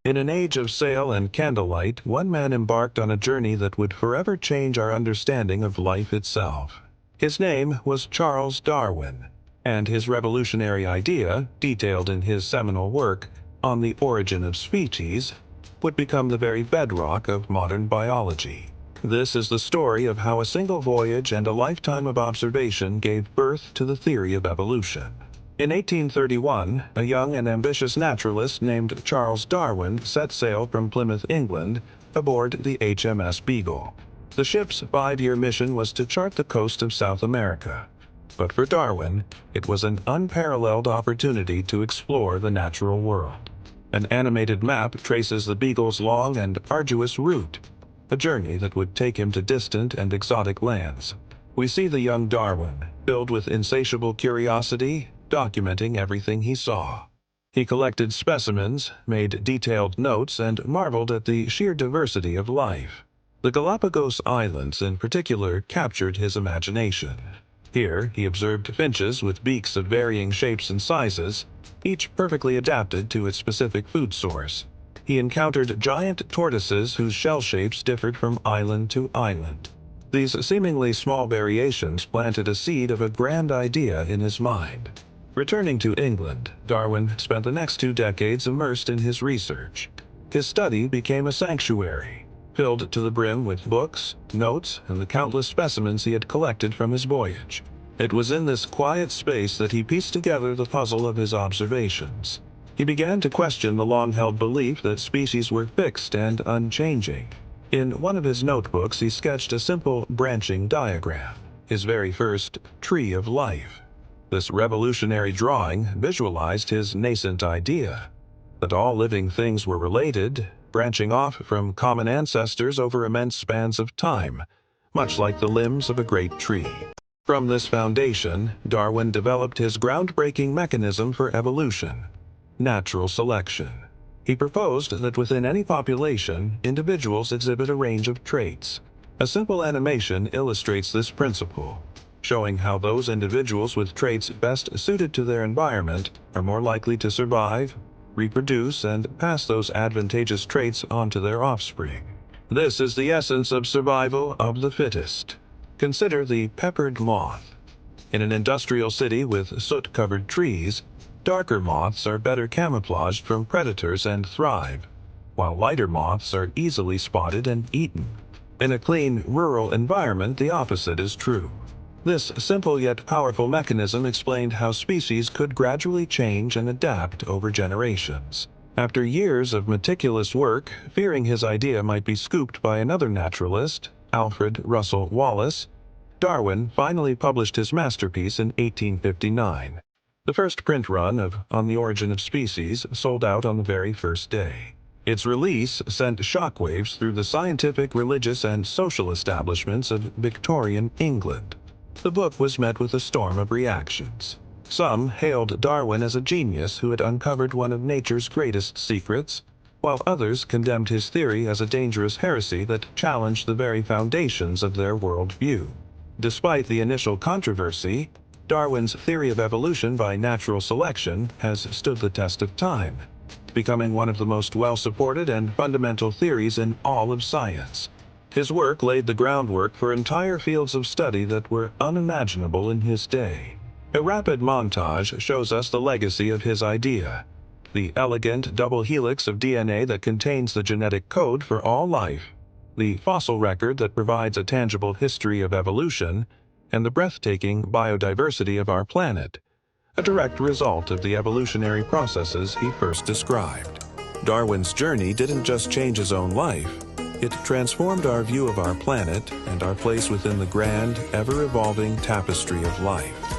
In an age of sail and candlelight, one man embarked on a journey that would forever change our understanding of life itself. His name was Charles Darwin, and his revolutionary idea, detailed in his seminal work on the origin of species, would become the very bedrock of modern biology. This is the story of how a single voyage and a lifetime of observation gave birth to the theory of evolution. In 1831, a young and ambitious naturalist named Charles Darwin set sail from Plymouth, England, aboard the HMS Beagle. The ship's 5-year mission was to chart the coast of South America. But for Darwin, it was an unparalleled opportunity to explore the natural world. An animated map traces the Beagle's long and arduous route, a journey that would take him to distant and exotic lands. We see the young Darwin, filled with insatiable curiosity, documenting everything he saw. He collected specimens, made detailed notes, and marveled at the sheer diversity of life. The Galapagos Islands in particular captured his imagination. Here he observed finches with beaks of varying shapes and sizes, each perfectly adapted to its specific food source. He encountered giant tortoises whose shell shapes differed from island to island. These seemingly small variations planted a seed of a grand idea in his mind. Returning to England, Darwin spent the next 2 decades immersed in his research. His study became a sanctuary, filled to the brim with books, notes, and the countless specimens he had collected from his voyage. It was in this quiet space that he pieced together the puzzle of his observations. He began to question the long-held belief that species were fixed and unchanging. In one of his notebooks, he sketched a simple branching diagram, his very first tree of life. This revolutionary drawing visualized his nascent idea that all living things were related, branching off from common ancestors over immense spans of time, much like the limbs of a great tree. From this foundation, Darwin developed his groundbreaking mechanism for evolution: natural selection. He proposed that within any population, individuals exhibit a range of traits. A simple animation illustrates this principle, showing how those individuals with traits best suited to their environment are more likely to survive, reproduce, and pass those advantageous traits on to their offspring. This is the essence of survival of the fittest. Consider the peppered moth. In an industrial city with soot-covered trees, darker moths are better camouflaged from predators and thrive, while lighter moths are easily spotted and eaten. In a clean, rural environment, the opposite is true. This simple yet powerful mechanism explained how species could gradually change and adapt over generations. After years of meticulous work, fearing his idea might be scooped by another naturalist, Alfred Russel Wallace, Darwin finally published his masterpiece in 1859. The first print run of On the Origin of Species sold out on the very first day. Its release sent shockwaves through the scientific, religious, and social establishments of Victorian England. The book was met with a storm of reactions. Some hailed Darwin as a genius who had uncovered one of nature's greatest secrets, while others condemned his theory as a dangerous heresy that challenged the very foundations of their worldview. Despite the initial controversy, Darwin's theory of evolution by natural selection has stood the test of time, becoming one of the most well-supported and fundamental theories in all of science. His work laid the groundwork for entire fields of study that were unimaginable in his day. A rapid montage shows us the legacy of his idea: the elegant double helix of DNA that contains the genetic code for all life, the fossil record that provides a tangible history of evolution, and the breathtaking biodiversity of our planet, a direct result of the evolutionary processes he first described. Darwin's journey didn't just change his own life, it transformed our view of our planet and our place within the grand, ever-evolving tapestry of life.